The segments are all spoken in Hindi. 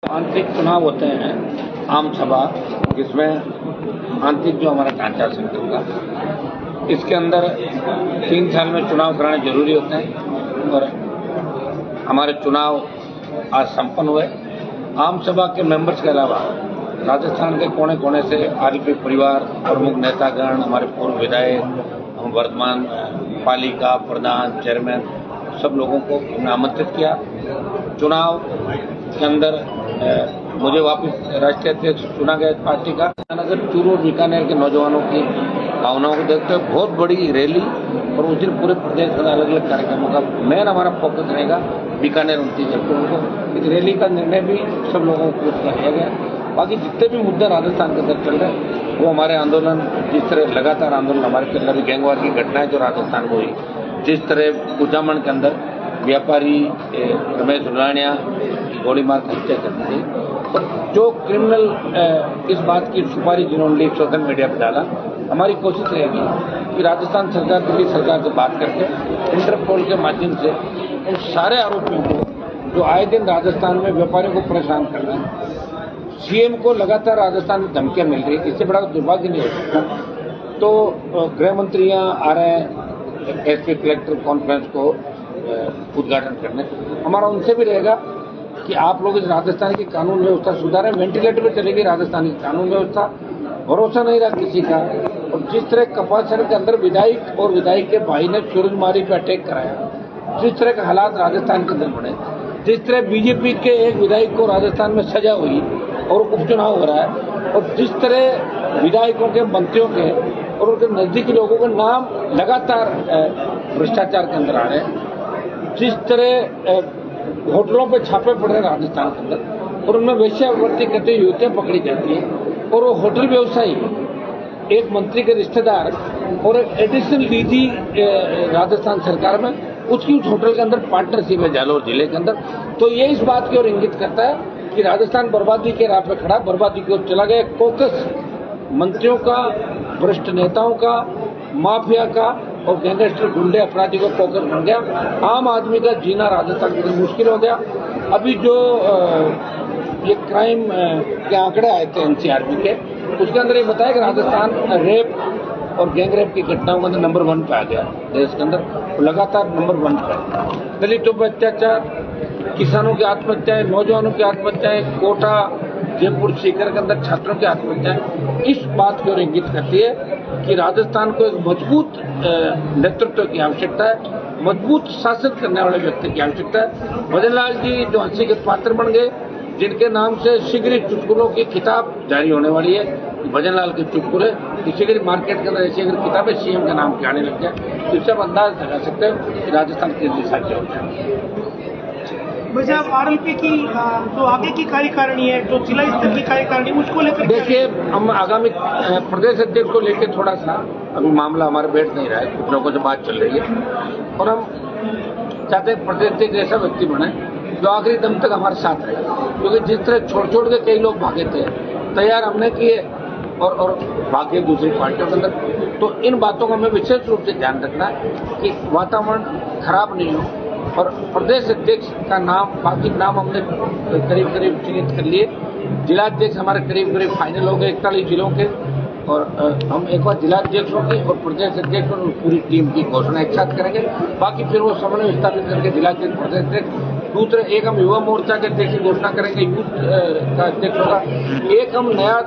आंतरिक चुनाव होते हैं आम सभा, जिसमें आंतरिक जो हमारा ढांचा संगठन का, इसके अंदर 3 साल में चुनाव कराने जरूरी होते हैं और हमारे चुनाव आज संपन्न हुए। आम सभा के मेंबर्स के अलावा राजस्थान के कोने कोने से आरएलपी परिवार, प्रमुख नेतागण, हमारे पूर्व विधायक, हम वर्तमान पालिका प्रधान, चेयरमैन, सब लोगों को हमने आमंत्रित किया। चुनाव के अंदर मुझे वापस राष्ट्रीय अध्यक्ष चुना गया पार्टी का। नगर चूरू और बीकानेर के नौजवानों की भावनाओं को देखते हुए बहुत बड़ी रैली और उस दिन पूरे प्रदेश में अलग अलग कार्यक्रमों का मेन हमारा फोकस रहेगा बीकानेर 29 अक्टूबर को। इस रैली का निर्णय भी सब लोगों को किया गया। बाकी जितने भी मुद्दे राजस्थान के अंदर चल रहे हैं वो हमारे आंदोलन, जिस तरह लगातार आंदोलन हमारे चल रहे, गैंगवार की घटनाएं जो राजस्थान में हुई, जिस तरह कुचामन के अंदर व्यापारी रमेश उलानिया की गोली मार कर हत्या कर दी, और जो क्रिमिनल इस बात की सुपारी जिन्होंने ली सोशल मीडिया पर डाला, हमारी कोशिश रहेगी कि राजस्थान सरकार, दिल्ली सरकार से बात करके इंटरपोल के माध्यम से उन सारे आरोपियों को जो आए दिन राजस्थान में व्यापारियों को परेशान कर रहे हैं, सीएम को लगातार राजस्थान में धमकियां मिल रही है, इससे बड़ा दुर्भाग्य नहीं हो सकता। तो गृह मंत्री यहाँ आ रहे हैं एसपी कलेक्टर कॉन्फ्रेंस को उद्घाटन करने। हमारा उनसे भी रहेगा कि आप लोग इस राजस्थान की कानून व्यवस्था सुधारें। वेंटिलेटर पे चलेगी राजस्थान की कानून व्यवस्था, भरोसा नहीं रहा किसी का। और जिस तरह कपासन के अंदर विधायक और विधायक के भाई ने सूरजमारी पे अटैक कराया, जिस तरह के हालात राजस्थान के अंदर बने, जिस तरह बीजेपी के एक विधायक को राजस्थान में सजा हुई और उपचुनाव हो रहा है, और जिस तरह विधायकों के, मंत्रियों के और उनके नजदीकी लोगों के नाम लगातार भ्रष्टाचार के अंदर आ रहे हैं, जिस तरह होटलों पे छापे पड़ रहे हैं राजस्थान के अंदर और उनमें वेश्यावृत्ति करते हुए युवतियां पकड़ी जाती हैं, और वो होटल व्यवसायी एक मंत्री के रिश्तेदार और एक एडिशनल डीजी राजस्थान सरकार में, उसकी उस होटल के अंदर पार्टनरशिप है जालौर जिले के अंदर। तो ये इस बात की ओर इंगित करता है कि राजस्थान बर्बादी के राह पे खड़ा, बर्बादी की ओर चला गया। कोकस मंत्रियों का, वरिष्ठ नेताओं का, माफिया का और गैंगस्टर गुंडे अपराधी का फोकस बन गया। आम आदमी का जीना राजस्थान के लिए मुश्किल हो गया। अभी जो ये क्राइम के आंकड़े आए थे एनसीआरबी के, उसके अंदर ये बताया कि राजस्थान रेप और गैंग रेप की घटनाओं के अंदर नंबर 1 पे आ गया देश के अंदर, लगातार नंबर 1 पे। दलितों पर अत्याचार, किसानों की आत्महत्याएं, नौजवानों की आत्महत्याएं, कोटा, जयपुर, सीकर के अंदर छात्रों की आत्महत्याएं इस बात की ओर इंगित करती है कि राजस्थान को एक मजबूत नेतृत्व की आवश्यकता है, मजबूत शासन करने वाले व्यक्ति की आवश्यकता है। भजन लाल जी जो हंसी के पात्र बन गए, जिनके नाम से शीघ्र चुटकुलों की किताब जारी होने वाली है, भजन लाल के चुटकुले, शीघ्र मार्केट के अंदर ऐसी अगर किताबें सीएम के नाम की आने लग जाए तो इससे आप अंदाज लगा सकते हो कि राजस्थान किस दिशा में हो जाए। वैसे आप आरएलपी की जो आगे की कार्यकारिणी है, जो जिला स्तर की कार्यकारिणी, उसको लेकर देखिए, हम आगामी प्रदेश अध्यक्ष को लेकर थोड़ा सा अभी मामला हमारे बैठ नहीं रहा है, कुछ लोगों से बात चल रही है और हम चाहते हैं प्रदेश अध्यक्ष ऐसा व्यक्ति बने जो आखिरी दम तक हमारे साथ रहे, क्योंकि जिस तरह छोड़ छोड़ के कई लोग भागे थे, तैयार हमने किए और भागे दूसरी पार्टियों के अंदर। तो इन बातों का हमें विशेष रूप से ध्यान रखना है कि वातावरण खराब नहीं हो। और प्रदेश अध्यक्ष का नाम, बाकी नाम हमने करीब करीब चिन्हित कर लिए। जिलाध्यक्ष हमारे करीब करीब फाइनल हो गए 41 जिलों के, और हम एक बार जिलाध्यक्षों की और प्रदेश अध्यक्ष और पूरी टीम की घोषणा एक साथ करेंगे। बाकी फिर वो समन्वय स्थापित करके जिलाध्यक्ष, प्रदेश अध्यक्ष, दूसरे एक हम युवा मोर्चा के अध्यक्ष की घोषणा करेंगे, यूथ का अध्यक्ष होगा, एक हम नया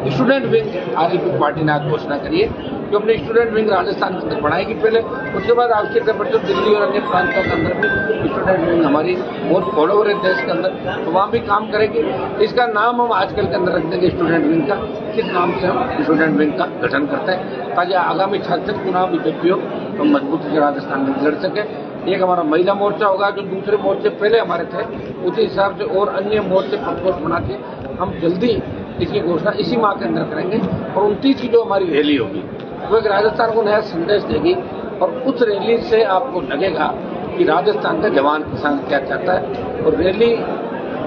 स्टूडेंट विंग आरएलपी पार्टी ने आज घोषणा करी है जो अपने स्टूडेंट विंग राजस्थान के अंदर बढ़ाएगी पहले, उसके बाद आवश्यकता पड़ती है दिल्ली और अन्य प्रांतों के अंदर भी स्टूडेंट विंग हमारी बहुत फॉलोवर है देश के अंदर, तो वहाँ भी काम करेगी। इसका नाम हम आजकल के अंदर रख देंगे स्टूडेंट विंग का, किस नाम से हम स्टूडेंट विंग का गठन करते हैं, ताकि आगामी शासक चुनाव भी जब भी हो तो मजबूती से राजस्थान में लड़ सके। एक हमारा महिला मोर्चा होगा जो दूसरे मोर्चे पहले हमारे थे, उसी हिसाब से और अन्य मोर्चे प्रपोज बना के हम जल्दी इसकी घोषणा इसी माह के अंदर करेंगे। और 29 की जो हमारी रैली होगी वो एक राजस्थान को नया संदेश देगी, और उस रैली से आपको लगेगा कि राजस्थान का जवान किसान क्या चाहता है। और रैली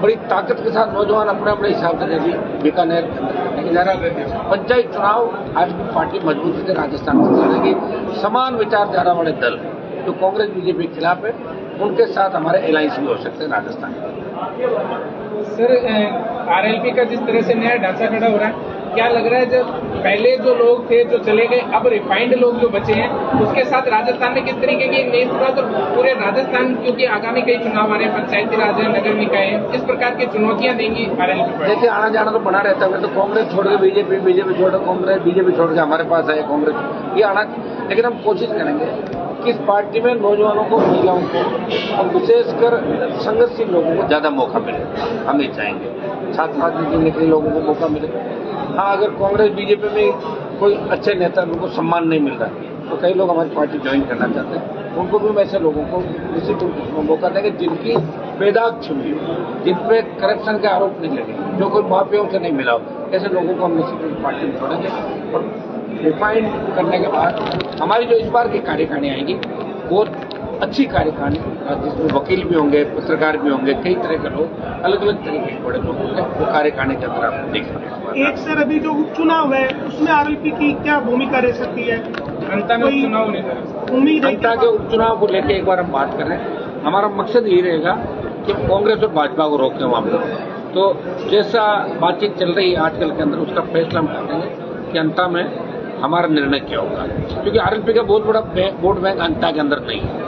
बड़ी ताकत के साथ नौजवान अपने अपने हिसाब से रैली बीकानेर के अंदर करने जा रहा है। पंचायत चुनाव आज की पार्टी मजबूती से राजस्थान में लड़ेगी। समान विचारधारा वाले दल जो कांग्रेस बीजेपी के खिलाफ है उनके साथ हमारे अलायंस भी हो सकते हैं राजस्थान में। सर, आरएलपी का जिस तरह से नया ढांचा खड़ा हो रहा है, क्या लग रहा है जब पहले जो लोग थे जो चले गए, अब रिफाइंड लोग जो बचे हैं, उसके साथ राजस्थान में किस तरीके की नई शुरुआत, और पूरे राजस्थान क्योंकि आगामी कई चुनाव आ रहे हैं, पंचायती राज है, नगर निकाय है, किस प्रकार की चुनौतियां देंगी आरएलपी? देखिए, आना जाना तो बना रहता है। तो कांग्रेस छोड़ के बीजेपी, बीजेपी छोड़ के कांग्रेस, बीजेपी छोड़ के हमारे पास है कांग्रेस, ये आना। लेकिन हम कोशिश करेंगे कि इस पार्टी में नौजवानों को, महिलाओं को और विशेषकर संघर्षशील लोगों को ज्यादा मौका मिले। हम ये चाहेंगे छात्र राजनीति के लोगों को मौका मिले। हाँ, अगर कांग्रेस बीजेपी में कोई अच्छे नेता, उनको सम्मान नहीं मिल रहा, तो कई लोग हमारी पार्टी ज्वाइन करना चाहते हैं। उनको भी हम ऐसे लोगों को निश्चित रूप से मौका देंगे जिनकी बेदाग छुपी हो, जिन पे करप्शन के आरोप नहीं लगे, जो कोई माफियाओं से नहीं मिला हो, ऐसे लोगों को हम निश्चित रूप से पार्टी में छोड़ेंगे। और रिफाइंड करने के बाद हमारी जो इस बार की कार्यकारिणी आएगी वो अच्छी कार्यकारिणी, जिसमें वकील भी होंगे, पत्रकार भी होंगे, कई तरह के लोग, अलग अलग तरीके के बड़े लोग होंगे, वो कार्यकारिणी के अंदर आप देखेंगे। एक सर, अभी जो उपचुनाव है उसमें आरएलपी की क्या भूमिका रह सकती है? जनता में चुनाव होने का उम्मीद है? जनता के उपचुनाव को लेकर एक बार हम बात करें। हमारा मकसद यही रहेगा कि कांग्रेस और भाजपा को रोकें वहां पर। तो जैसा बातचीत चल रही है आजकल के अंदर, उसका फैसला हम करेंगे कि अंता में हमारा निर्णय क्या होगा, क्योंकि आरएलपी का बहुत बड़ा वोट बैंक अंता के अंदर नहीं है।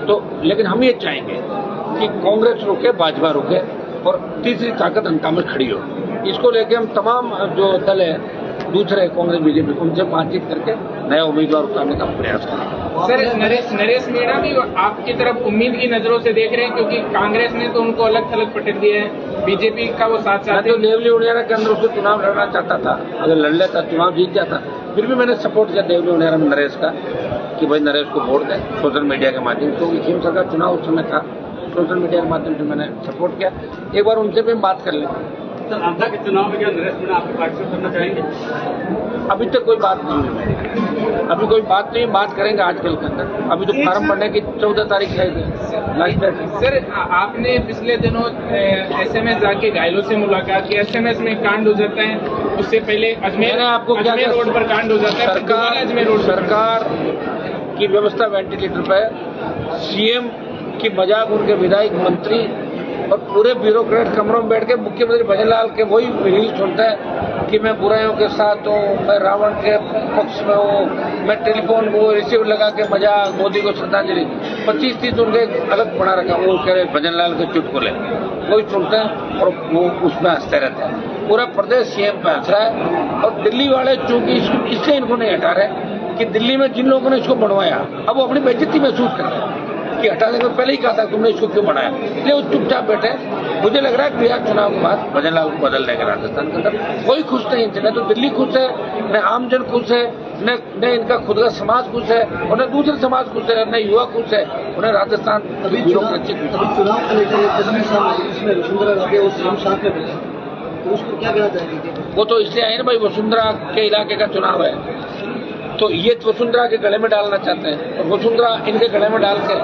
तो लेकिन हम ये चाहेंगे कि कांग्रेस रुके, भाजपा रुके और तीसरी ताकत अंता में खड़ी हो। इसको लेके हम तमाम जो दल है दूसरे कांग्रेस बीजेपी, उनसे बातचीत करके नया उम्मीदवार उतारने का प्रयास करेंगे। सर, नरेश मीणा भी आपकी तरफ उम्मीद की नजरों से देख रहे हैं, क्योंकि कांग्रेस ने तो उनको अलग थलग पटक दिया है, बीजेपी का वो साथ साथ। तो देवली उनियारा के अंदर उसको चुनाव लड़ना चाहता था, अगर लड़ लेता चुनाव जीत जाता। फिर भी मैंने सपोर्ट किया देवली उनियारा में नरेश का कि भाई नरेश को वोट दें सोशल मीडिया के माध्यम से, क्योंकि खेम सरकार चुनाव उस समय था, सोशल मीडिया के माध्यम से मैंने सपोर्ट किया। एक बार उनसे भी बात कर लें। सर, अंता के चुनाव में क्या नरेश मीणा आपके पार्टिसिपेट करना चाहेंगे? अभी तक कोई बात नहीं हुई, अभी कोई बात नहीं, बात करेंगे आजकल के अंदर। अभी तो फार्म भरने की 14 तारीख है लास्ट डेट। सर, आपने पिछले दिनों एसएमएस जाके घायलों से मुलाकात की, एसएमएस में कांड हो जाता है, उससे पहले अजमेर रोड पर कांड हो जाता है। सरकार की व्यवस्था वेंटिलेटर पे, सीएम की मजाक उनके विधायक मंत्री और पूरे ब्यूरोक्रेट कमरों में बैठ के मुख्यमंत्री भजनलाल के वही रील सुनते हैं कि मैं बुराइयों के साथ हूँ, मैं रावण के पक्ष में हूँ, मैं टेलीफोन को रिसीवर लगा के मजाक, मोदी को श्रद्धांजलि। 25-30 उनके अलग बना रखा, वो कह रहे भजनलाल के चुटकुले, वही सुनते हैं और वो उसमें हंसते रहते हैं। पूरा प्रदेश सीएम पे हंस रहा है और दिल्ली वाले चूंकि इससे इनको नहीं हटा रहे कि दिल्ली में जिन लोगों ने इसको बनवाया अब वो अपनी बेइज्जती महसूस कर रहे हैं कि हटाने के पहले ही कहा था तुमने इसको क्यों बनाया, इसलिए वो चुपचाप बैठे। मुझे लग रहा है बिहार चुनाव के बाद भजनलाल को बदल देंगे राजस्थान के अंदर। कोई खुश नहीं है, न तो दिल्ली खुश है, न आमजन खुश है, न इनका खुद का समाज खुश है और न दूसरे समाज खुश है, न युवा खुश है, उन्हें राजस्थान ब्यूरोक्रेसी खुश है। चुनाव को लेकर वसुंधरा राजे और सीएम साथ में बैठे, तो उसको क्या कहना चाहेंगे? वो तो इसलिए आए ना भाई, वसुंधरा के इलाके का चुनाव है, तो ये वसुंधरा के गले में डालना चाहते हैं और वसुंधरा इनके गले में डाल के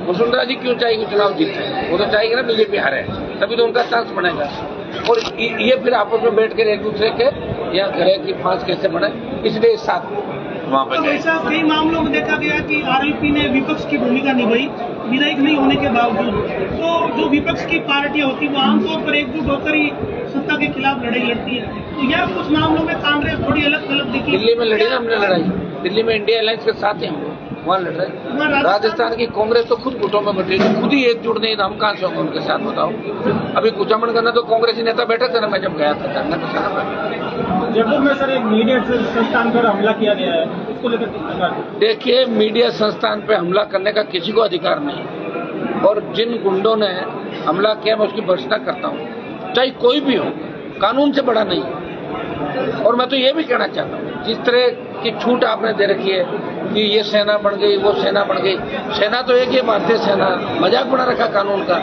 वसुंधरा जी क्यों चाहेगी चुनाव जीते? वो तो चाहेगी ना बीजेपी हारे, तभी तो उनका चांस बनेगा। और ये फिर आपस में बैठ कर एक दूसरे के यहाँ गले की फांस कैसे बने, इसलिए साथ वहाँ पर तो ऐसा कई मामलों में देखा गया कि आरएलपी ने विपक्ष की भूमिका निभाई, विधायक नहीं होने के बावजूद। तो जो विपक्ष की पार्टियां होती है वो आमतौर पर एकजुट होकर ही सत्ता के खिलाफ लड़ाई लड़ती है, तो यह कुछ मामलों में कांग्रेस थोड़ी अलग थलग दिखी। दिल्ली में लड़ी ना हमने लड़ाई, दिल्ली में इंडिया अलायंस के साथ ही हम वहाँ लड़ रहे। राजस्थान की कांग्रेस तो खुद गुटों में बटी, खुद ही एकजुट नहीं, हम कहाँ से होंगे उनके साथ, बताओ। अभी कुचामन करना तो कांग्रेसी नेता बैठे थे ना, मैं जब गया था धरना तो सारा। जयपुर में सर एक मीडिया संस्थान पर हमला किया गया है, उसको लेकर किस प्रकार? देखिए, मीडिया संस्थान पे हमला करने का किसी को अधिकार नहीं, और जिन गुंडों ने हमला किया मैं उसकी भर्त्सना करता हूँ, चाहे कोई भी हो, कानून से बड़ा नहीं। और मैं तो ये भी कहना चाहता हूँ, जिस तरह की छूट आपने दे रखी है कि ये सेना बन गई, वो सेना बन गई, सेना तो एक ही भारतीय सेना, मजाक बना रखा कानून का।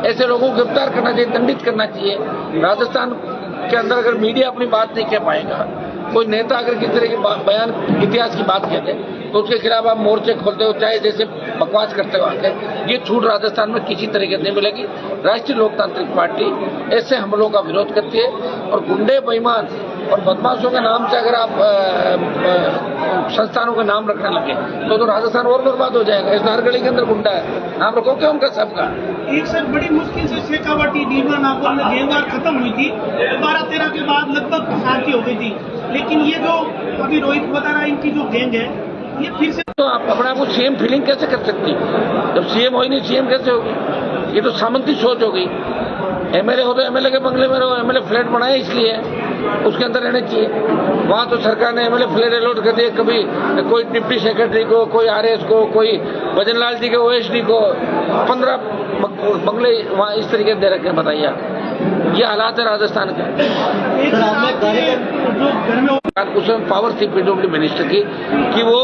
ऐसे लोगों को गिरफ्तार करना चाहिए, दंडित करना चाहिए। राजस्थान के अंदर अगर मीडिया अपनी बात नहीं कह पाएगा, कोई नेता अगर किसी तरह की बयान इतिहास की बात कहते तो उसके खिलाफ आप मोर्चे खोलते हो, चाहे जैसे बकवास करते हो आके, ये छूट राजस्थान में किसी तरीके से नहीं मिलेगी। राष्ट्रीय लोकतांत्रिक पार्टी ऐसे हमलों का विरोध करती है और गुंडे बेईमान और बदमाशों के नाम से अगर आप संस्थानों का नाम रखने लगे तो राजस्थान और बर्बाद हो जाएगा। इस हर गली के अंदर गुंडा है, नाम रखो क्या उनका सबका। एक सर बड़ी मुश्किल से शेखावाटी डीलवा नागौर में गैंगवार खत्म हुई थी, 12-13 के बाद लगभग शांति हो गई थी। लेकिन ये जो अभी रोहित बता रहा है इनकी जो गैंग है ये फिर से, तो आप अपने आप को सीएम फीलिंग कैसे कर सकती? जब सीएम हो ही नहीं सीएम कैसे होगी? ये तो सामंती सोच हो गई। एमएलए हो तो एमएलए के बंगले में रहो, एमएलए फ्लैट बनाए इसलिए उसके अंदर रहने चाहिए। वहां तो सरकार ने एमएलए फ्लैट अलॉट कर दिए, कभी कोई डिप्टी सेक्रेटरी को, कोई आरएस को, कोई भजनलाल जी के ओएसडी को 15 बंगले वहां इस तरीके से दे रखे हैं। बताइए ये हालात है राजस्थान के। एक सर आपने जो घर में उसमें पावर थी पीडब्ल्यूडी मिनिस्टर की कि वो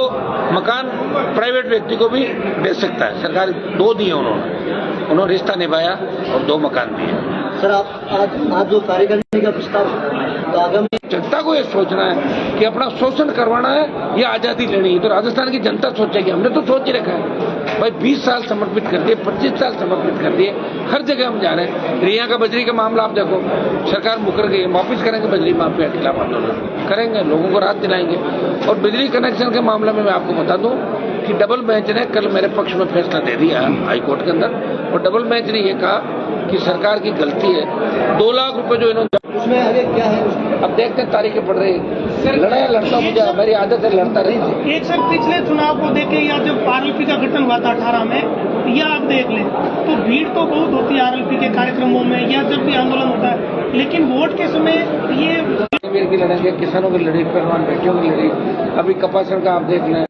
मकान प्राइवेट व्यक्ति को भी दे सकता है। सरकार 2 दिए उन्होंने रिश्ता निभाया और 2 मकान दिए। सर आप आज जो कार्यकारिणी का प्रस्ताव तो आगामी जनता को ये सोचना है कि अपना शोषण करवाना है या आजादी लेनी है, तो राजस्थान की जनता सोचेगी। हमने तो सोच ही रखा है भाई, 20 साल समर्पित कर दिए, 25 साल समर्पित कर दिए, हर जगह हम जा रहे हैं। रिया का बजरी का मामला आप देखो, सरकार मुकर गई, वापिस करेंगे बजरी माफिया के खिलाफ आंदोलन करेंगे, लोगों को राहत दिलाएंगे। और बिजली कनेक्शन के मामले में मैं आपको बता दूं कि डबल बेंच ने कल मेरे पक्ष में फैसला दे दिया हाईकोर्ट के अंदर, और डबल बेंच ने यह कहा कि सरकार की गलती है। 2 लाख रुपए जो इन्होंने, उसमें आगे क्या है उसमें? अब देखते हैं तारीखें पड़ रही है। लड़ता मुझे मेरी आदत है, लड़ता रही। एक सर पिछले चुनाव को देखे या जब आरएलपी का गठन हुआ था 18 में, या आप देख लें तो भीड़ तो बहुत होती है आरएलपी के कार्यक्रमों में या जब भी आंदोलन होता है, लेकिन वोट के समय ये की लड़ेंगे, किसानों की लड़ी, पहलवान बेटियों की लड़ी, अभी कपासन का आप देख लें।